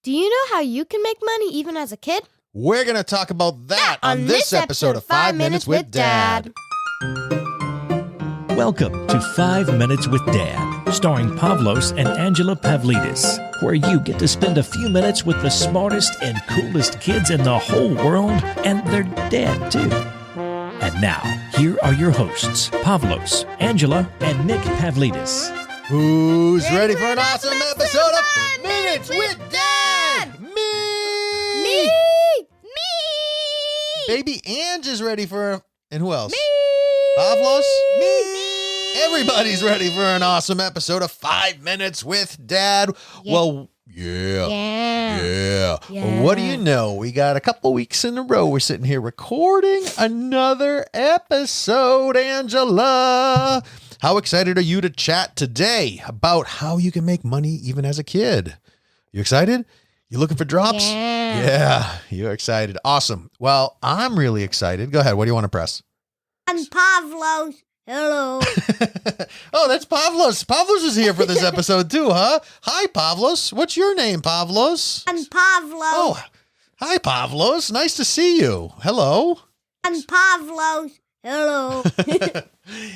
Do you know how you can make money even as a kid? We're going to talk about that on this episode of 5 Minutes with Dad. Welcome to 5 Minutes with Dad, starring Pavlos and Angela Pavlidis, where you get to spend a few minutes with the smartest and coolest kids in the whole world, and they're dead too. And now, here are your hosts, Pavlos, Angela, and Nick Pavlidis. Who's ready for an awesome episode of 5 Minutes with Dad? Me! Baby Ange is ready for... And who else? Pavlos? Me! Everybody's ready for an awesome episode of 5 Minutes with Dad. Yeah. Well, yeah. What do you know? We got a couple weeks in a row. We're sitting here recording another episode, Angela. How excited are you to chat today about how you can make money even as a kid? You excited? You looking for drops? Yeah, you're excited. Awesome. Well, I'm really excited. Go ahead. What do you want to press? I'm Pavlos. Hello. Oh, that's Pavlos. Pavlos is here for this episode too, huh? Hi, Pavlos. What's your name, Pavlos? I'm Pavlos. Oh, hi, Pavlos. Nice to see you. Hello. I'm Pavlos. Hello.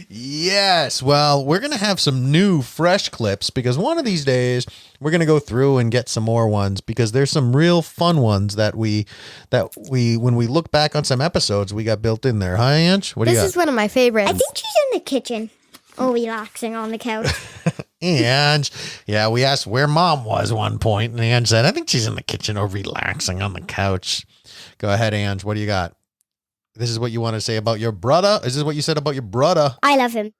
Yes. Well, we're going to have some new fresh clips because one of these days we're going to go through and get some more ones because there's some real fun ones that we when we look back on some episodes, we got built in there. Hi, Ange. What do you got? This is one of my favorites. I think she's in the kitchen. Oh, relaxing on the couch. And yeah, we asked where Mom was one point, and Ange said, I think she's in the kitchen or relaxing on the couch. Go ahead, Ange. What do you got? This is what you want to say about your brother? Is this what you said about your brother? I love him.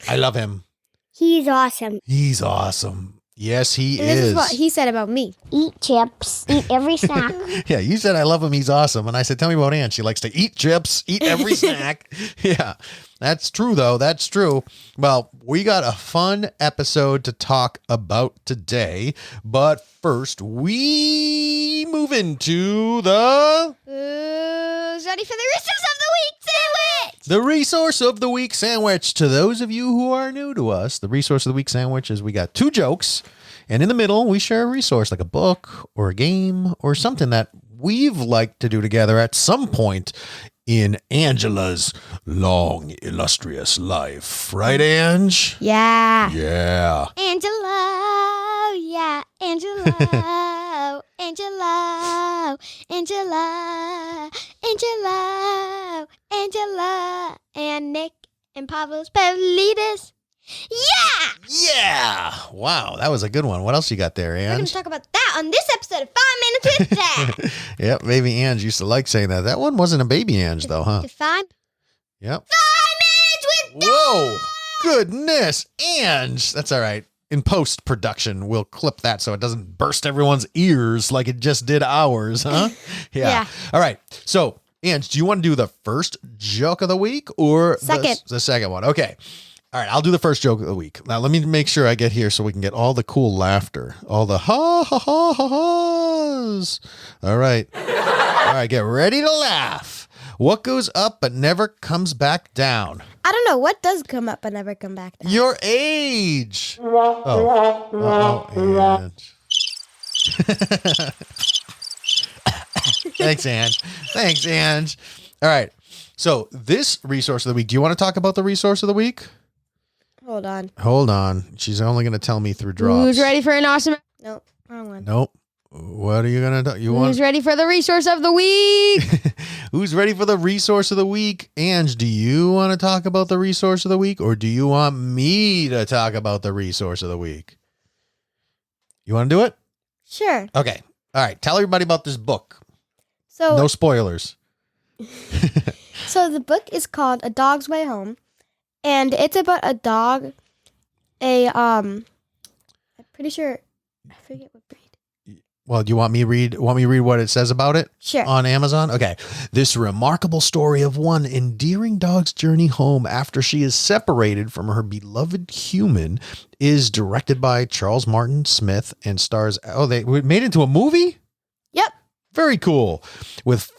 I love him. He's awesome. He's awesome. Yes, he And is. this is what he said about me. Eat chips. Eat every snack. Yeah, you said I love him. He's awesome. And I said, tell me about Anne. She likes to eat chips, eat every snack. Yeah, that's true, though. That's true. Well, we got a fun episode to talk about today. But first, we move into the... Who's ready for the resource of the week sandwich? The resource of the week sandwich. To those of you who are new to us, the resource of the week sandwich is we got 2 jokes, and in the middle, we share a resource like a book or a game or something that we've liked to do together at some point in Angela's long, illustrious life. Right, Ange? Yeah. Yeah. Angela. Yeah, Angela. Angela. Angela. Angela. Angela. And Nick and Pavlos Pavlidis. Yeah! Yeah. Wow, that was a good one. What else you got there, We're going Ange? to talk about that on this episode of 5 Minutes with Dad. Yep, baby Ange used to like saying that. That one wasn't a baby Ange, though, huh? To 5 Yep. Minutes with Dad. Whoa! Goodness, Ange. That's all right. In post-production, we'll clip that so it doesn't burst everyone's ears like it just did ours, huh? Yeah. All right. So, Ange, do you want to do the first joke of the week or Second. the second one? Okay. All right. I'll do the first joke of the week. Now, let me make sure I get here so we can get all the cool laughter. All the ha-ha-ha-ha-has. All right. All right. Get ready to laugh. What goes up but never comes back down? I don't know. What does come up but never come back down? Your age. Oh, Ange. Thanks, Ange. Thanks, Ange. All right. So this resource of the week, do you want to talk about the resource of the week? Hold on. Hold on. She's only going to tell me through drops. Who's ready for an awesome... Nope. Wrong one. Nope. What are you going to do? Who's ready for the resource of the week? Who's ready for the resource of the week? Ange, do you want to talk about the resource of the week or do you want me to talk about the resource of the week? You want to do it? Sure. Okay. All right. Tell everybody about this book. So, No spoilers. so the book is called A Dog's Way Home, and it's about a dog. I'm pretty sure. I forget what breed. Well, do you want me to read what it says about it? Sure. On Amazon? Okay. This remarkable story of one endearing dog's journey home after she is separated from her beloved human is directed by Charles Martin Smith and stars... Oh, they made it into a movie? Yep. Very cool. With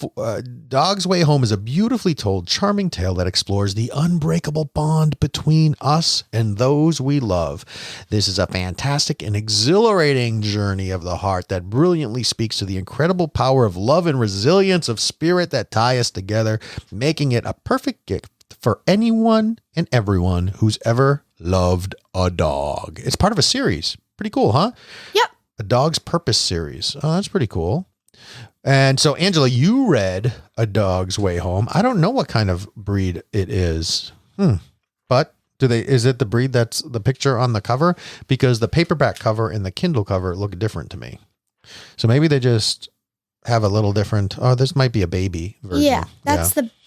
Dog's Way Home is a beautifully told, charming tale that explores the unbreakable bond between us and those we love. This is a fantastic and exhilarating journey of the heart that brilliantly speaks to the incredible power of love and resilience of spirit that tie us together, making it a perfect gift for anyone and everyone who's ever loved a dog. It's part of a series. Pretty cool, huh? Yep. A Dog's Purpose series. Oh, that's pretty cool. And so, Angela, you read A Dog's Way Home. I don't know what kind of breed it is. But is it the breed that's the picture on the cover? Because the paperback cover and the Kindle cover look different to me. So maybe they just have a little different. Oh, this might be a baby version.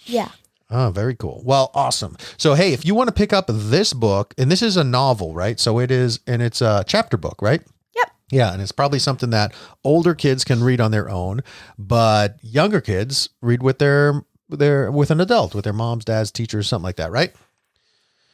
Yeah. Oh, very cool. Well, awesome. So, hey, if you want to pick up this book, and this is a novel, right? So it is, and it's a chapter book, right? Yep. Yeah, and it's probably something that older kids can read on their own, but younger kids read with with an adult, with their moms, dads, teachers, something like that, right?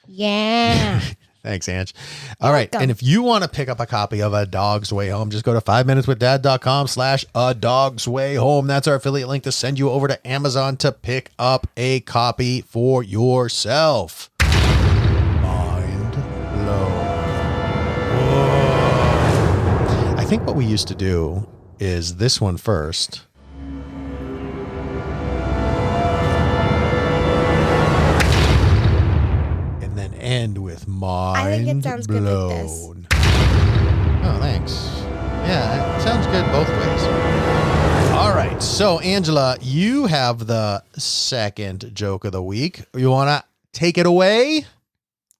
Yeah. Thanks, Ange. All right. And if you want to pick up a copy of A Dog's Way Home, just go to 5minuteswithdad.com/A Dog's Way Home. That's our affiliate link to send you over to Amazon to pick up a copy for yourself. Mind blown. Whoa. I think what we used to do is this one first. End with mind I think it sounds blown. good like this. Oh, thanks. Yeah, it sounds good both ways. All right. So, Angela, you have the second joke of the week. You want to take it away?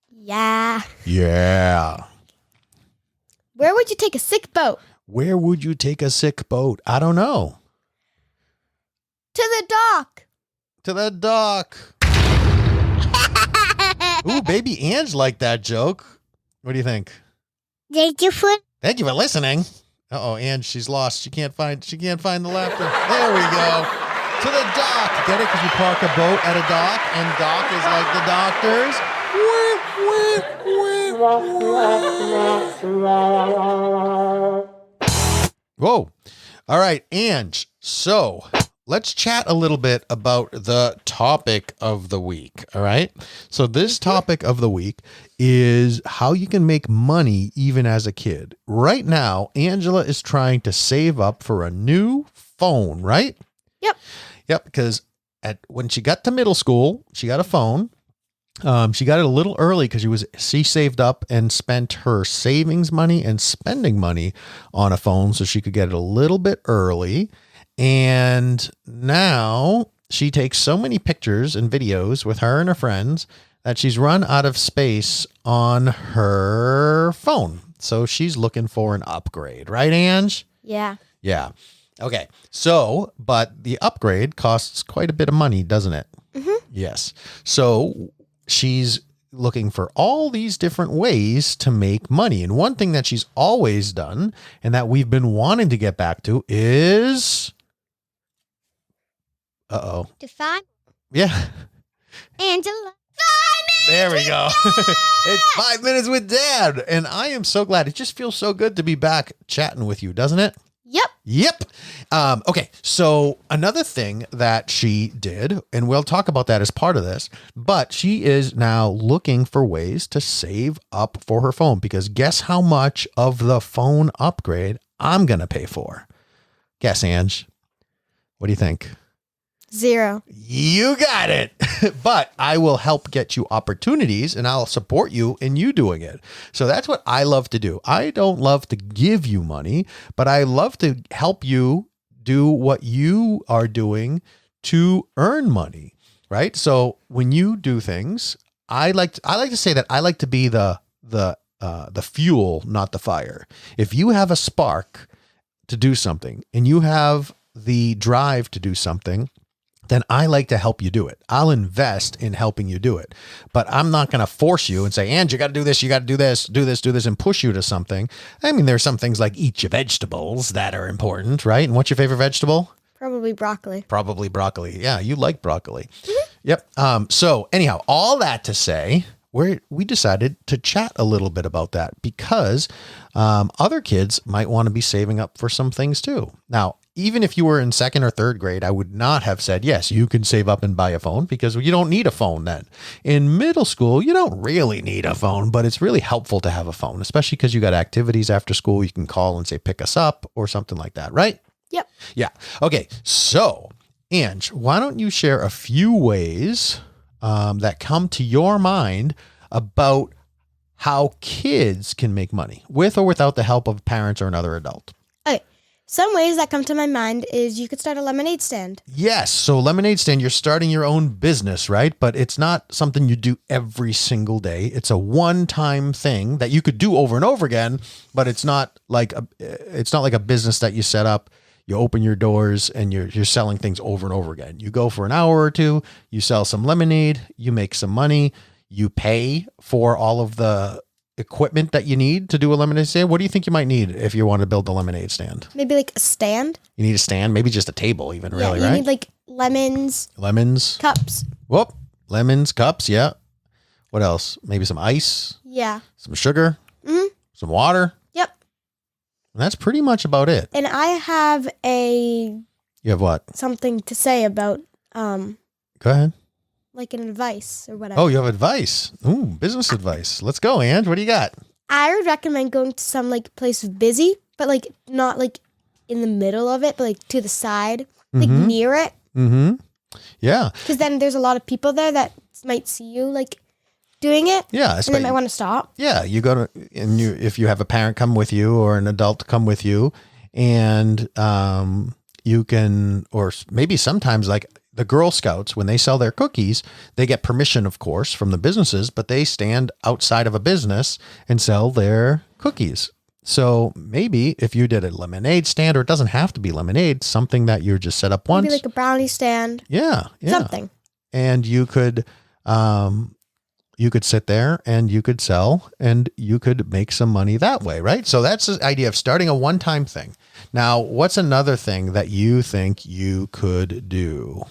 Yeah. Yeah. Where would you take a sick boat? Where would you take a sick boat? I don't know. To the dock. To the dock. Ooh, baby Ange liked that joke. What do you think? Thank you for listening. Uh-oh, Ange, she's lost. She can't find the laughter. There we go. To the dock. Get it? Because you park a boat at a dock, and dock is like the doctors. Whoa. All right, Ange. So let's chat a little bit about the topic of the week. All right. So this topic of the week is how you can make money even as a kid. Right now, Angela is trying to save up for a new phone, right? Yep. Yep. Because when she got to middle school, she got a phone. She got it a little early because she saved up and spent her savings money and spending money on a phone so she could get it a little bit early. And now she takes so many pictures and videos with her and her friends that she's run out of space on her phone. So she's looking for an upgrade, right, Ange? Yeah. Yeah. Okay. So, but the upgrade costs quite a bit of money, doesn't it? Mm-hmm. Yes. So she's looking for all these different ways to make money. And one thing that she's always done and that we've been wanting to get back to is... Uh-oh. Define Yeah. Angela. There we go. It's 5 minutes with Dad. And I am so glad. It just feels so good to be back chatting with you, doesn't it? Yep. Okay. So another thing that she did, and we'll talk about that as part of this, but she is now looking for ways to save up for her phone, because guess how much of the phone upgrade I'm going to pay for? Guess, Ange. What do you think? 0. You got it. But I will help get you opportunities, and I'll support you in you doing it. So that's what I love to do. I don't love to give you money, but I love to help you do what you are doing to earn money, right? So when you do things, I like to say that I like to be the fuel, not the fire. If you have a spark to do something and you have the drive to do something, then I like to help you do it. I'll invest in helping you do it, but I'm not going to force you and say, "And you got to do this, you got to do this, and push you to something." I mean, there's some things like eat your vegetables that are important, right? And what's your favorite vegetable? Probably broccoli. Probably broccoli. Yeah, you like broccoli. Yep. So anyhow, all that to say, we decided to chat a little bit about that because other kids might want to be saving up for some things too. Now, even if you were in second or third grade, I would not have said, yes, you can save up and buy a phone because you don't need a phone then. In middle school, you don't really need a phone, but it's really helpful to have a phone, especially because you got activities after school. You can call and say, pick us up or something like that, right? Yep. Yeah. Okay. So, Ange, why don't you share a few ways that come to your mind about how kids can make money with or without the help of parents or another adult? Okay. Some ways that come to my mind is you could start a lemonade stand. Yes. So lemonade stand, you're starting your own business, right? But it's not something you do every single day. It's a one-time thing that you could do over and over again, but it's not like a business that you set up. You open your doors and you're selling things over and over again. You go for an hour or two, you sell some lemonade, you make some money, you pay for all of the equipment that you need to do a lemonade stand. What do you think you might need if you want to build a lemonade stand? Maybe like a stand. You need a stand, maybe just a table even, really, You right? need like lemons, cups. Whoop. Lemons, cups, yeah. What else? Maybe some ice, Yeah. some sugar, Mm-hmm. some water. Yep. And that's pretty much about it. And I have You have what? something to say about Go ahead. like an advice or whatever. Oh, you have advice. Ooh, business advice. Let's go, Ange. What do you got? I would recommend going to some like place busy, but like not like in the middle of it, but like to the side, like near it. Mm-hmm. Yeah. Because then there's a lot of people there that might see you like doing it. Yeah. And they might want to stop. Yeah. You go to, and if you have a parent come with you or an adult come with you, and you can, or maybe sometimes like the Girl Scouts, when they sell their cookies, they get permission, of course, from the businesses, but they stand outside of a business and sell their cookies. So maybe if you did a lemonade stand, or it doesn't have to be lemonade, something that you just set up once. Maybe like a brownie stand. Yeah. Something. And you could sit there and you could sell and you could make some money that way, right? So that's the idea of starting a one-time thing. Now, what's another thing that you think you could do?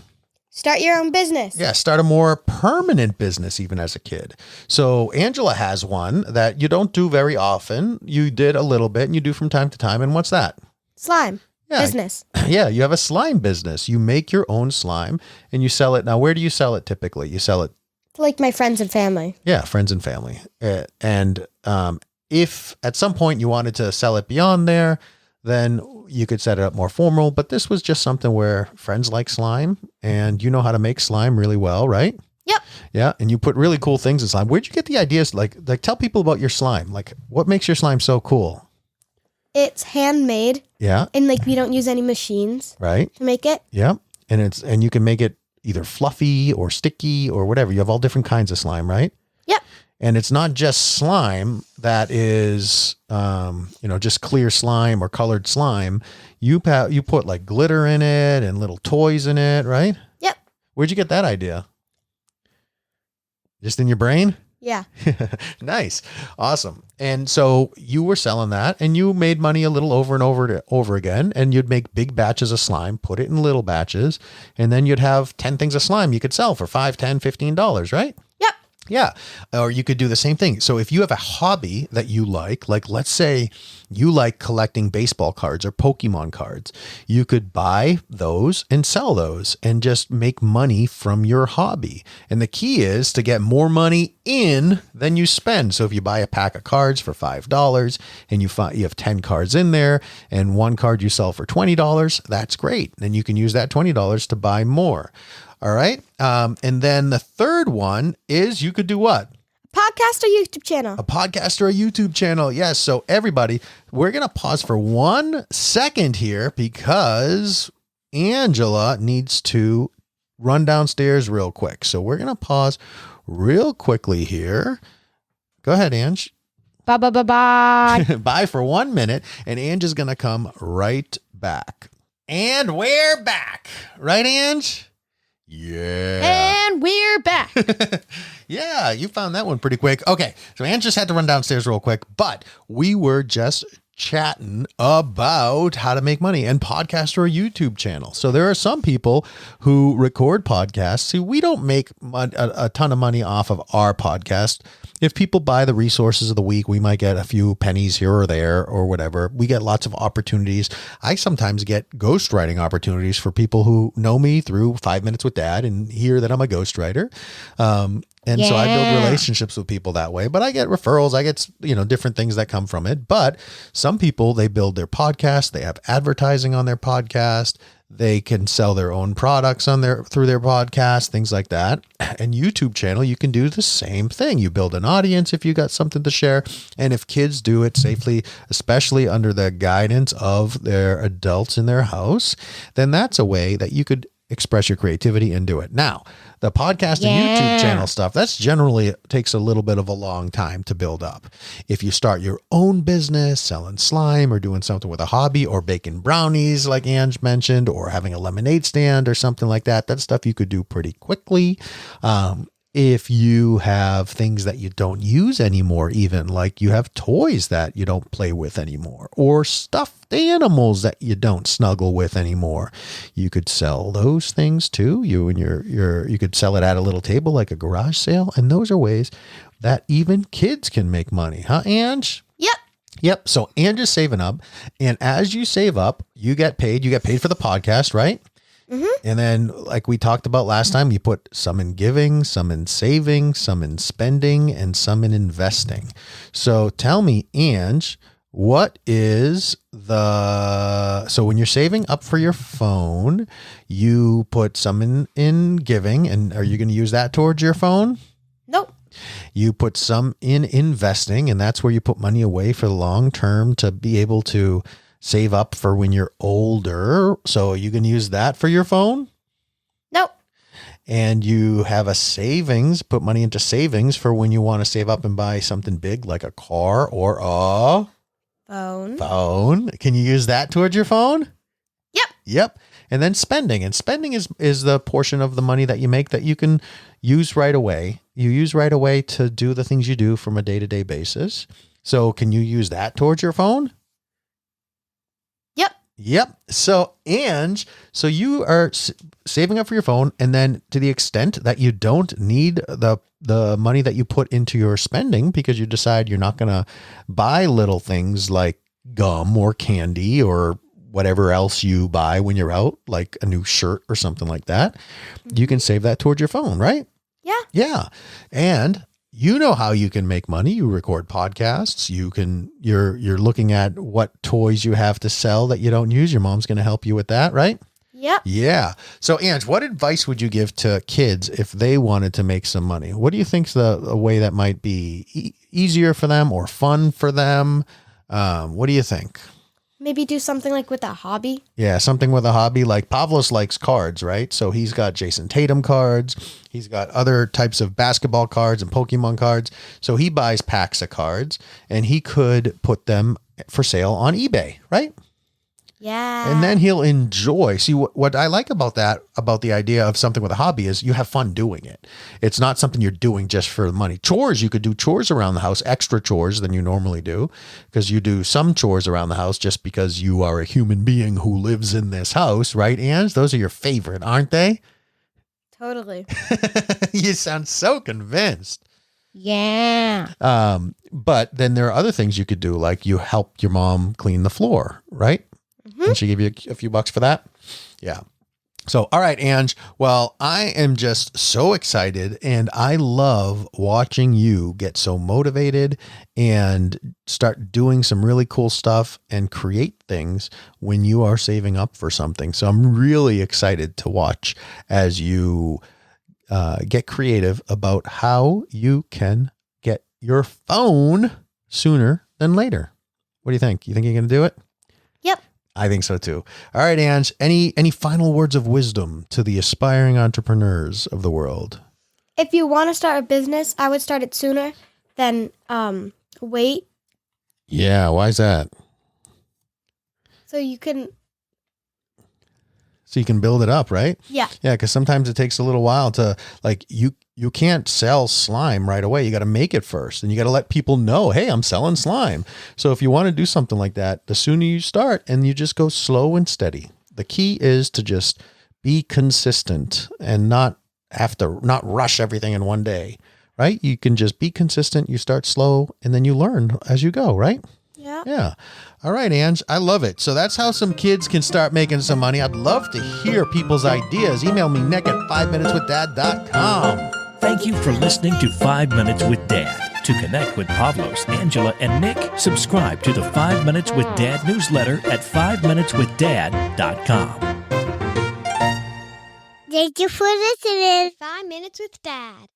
Start your own business. Yeah, start a more permanent business even as a kid. So Angela has one that you don't do very often. You did a little bit and you do from time to time. And what's that? Slime. Yeah. Business. Yeah, you have a slime business. You make your own slime and you sell it. Now, where do you sell it typically? You sell it To like my friends and family. Yeah, friends and family. And if at some point you wanted to sell it beyond there, then you could set it up more formal. But this was just something where friends like slime and you know how to make slime really well, right? Yep. Yeah. And you put really cool things in slime. Where'd you get the ideas? Like tell people about your slime. Like what makes your slime so cool? It's handmade. Yeah. And like we don't use any machines Right. to make it. Yeah. And you can make it either fluffy or sticky or whatever. You have all different kinds of slime, right? Yep. And it's not just slime that is, just clear slime or colored slime. You put like glitter in it and little toys in it, right? Yep. Where'd you get that idea? Just in your brain? Yeah. Nice. Awesome. And so you were selling that and you made money a little over and over again, and you'd make big batches of slime, put it in little batches, and then you'd have 10 things of slime you could sell for $5, $10, $15, right? Yep. Yeah. Or you could do the same thing. So if you have a hobby that you like let's say you like collecting baseball cards or Pokemon cards, you could buy those and sell those and just make money from your hobby. And the key is to get more money in than you spend. So if you buy a pack of cards for $5 and you have 10 cards in there and one card you sell for $20, that's great. Then you can use that $20 to buy more. All right. And then the third one is you could do what? Podcast or YouTube channel. A podcast or a YouTube channel. Yes. So everybody, we're going to pause for 1 second here because Angela needs to run downstairs real quick. So we're going to pause real quickly here. Go ahead, Ange. Bye. Bye for 1 minute. And Ange is going to come right back. And we're back. Right, Ange? Yeah. And we're back. Yeah, you found that one pretty quick. Okay, so Ange just had to run downstairs real quick, but we were just chatting about how to make money and podcast or a YouTube channel. So there are some people who record podcasts. See, we don't make a ton of money off of our podcast. if people buy the resources of the week, we might get a few pennies here or there or whatever. We get lots of opportunities. I sometimes get ghostwriting opportunities for people who know me through 5 Minutes with Dad and hear that I'm a ghostwriter. And so I build relationships with people that way, but I get referrals. I get, different things that come from it. But some people, they build their podcast. They have advertising on their podcast. They can sell their own products through their podcast, things like that. And YouTube channel, you can do the same thing. You build an audience if you got something to share. And if kids do it safely, especially under the guidance of their adults in their house, then that's a way that you could express your creativity and do it. Now, the podcast and YouTube channel stuff, that's generally takes a little bit of a long time to build up. If you start your own business, selling slime or doing something with a hobby or baking brownies like Ange mentioned, or having a lemonade stand or something like that, that's stuff you could do pretty quickly. If you have things that you don't use anymore, even like you have toys that you don't play with anymore, or stuffed animals that you don't snuggle with anymore, you could sell those things too. You could sell it at a little table like a garage sale. And those are ways that even kids can make money. Huh, Ange? Yep. So Ange is saving up. And as you save up, you get paid. You get paid for the podcast, right? Mm-hmm. And then, like we talked about last time, you put some in giving, some in saving, some in spending, and some in investing. So tell me, Ange, what is so when you're saving up for your phone, you put some in giving, and are you going to use that towards your phone? Nope. You put some in investing, and that's where you put money away for the long term to be able to save up for when you're older. So you can use that for your phone? Nope. And you have a savings, put money into savings for when you want to save up and buy something big like a car or a phone. Can you use that towards your phone? Yep. And then spending. And spending is the portion of the money that you make that you can use right away. You use right away to do the things you do from a day-to-day basis. So can you use that towards your phone? Yep. So, Ange, you are saving up for your phone, and then to the extent that you don't need the money that you put into your spending because you decide you're not going to buy little things like gum or candy or whatever else you buy when you're out, like a new shirt or something like that, you can save that towards your phone, right? Yeah. And you know how you can make money. You record podcasts. You're looking at what toys you have to sell that you don't use. Your mom's going to help you with that, right? Yep. Yeah. So, Ange, what advice would you give to kids if they wanted to make some money? What do you think's the way that might be easier for them or fun for them? What do you think? Maybe do something like with a hobby. Yeah, something with a hobby. Like Pavlos likes cards, right? So he's got Jason Tatum cards. He's got other types of basketball cards and Pokemon cards. So he buys packs of cards and he could put them for sale on eBay, right? Yeah. And then he'll enjoy. See, what I like about the idea of something with a hobby is you have fun doing it. It's not something you're doing just for money. Chores, you could do chores around the house, extra chores than you normally do, because you do some chores around the house just because you are a human being who lives in this house, right, Ange? Those are your favorite, aren't they? Totally. You sound so convinced. Yeah. But then there are other things you could do, like you help your mom clean the floor, right? And she give you a few bucks for that. Yeah. So, all right, Ange. Well, I am just so excited, and I love watching you get so motivated and start doing some really cool stuff and create things when you are saving up for something. So I'm really excited to watch as you get creative about how you can get your phone sooner than later. What do you think? You think you're going to do it? Yep. I think so too. All right, Ange, any final words of wisdom to the aspiring entrepreneurs of the world? If you want to start a business, I would start it sooner than wait. Yeah, why is that? So you can build it up, right? Yeah. Yeah, because sometimes it takes a little while to, like, you can't sell slime right away. You got to make it first, and you got to let people know, hey, I'm selling slime. So if you want to do something like that, the sooner you start, and you just go slow and steady. The key is to just be consistent and not rush everything in one day, right? You can just be consistent. You start slow and then you learn as you go, right? Yeah. Yeah. All right, Ange. I love it. So that's how some kids can start making some money. I'd love to hear people's ideas. Email me, Nick, at 5minuteswithdad.com. Thank you for listening to 5 Minutes with Dad. To connect with Pavlos, Angela, and Nick, subscribe to the 5 Minutes with Dad newsletter at 5minuteswithdad.com. Thank you for listening. 5 minutes with Dad.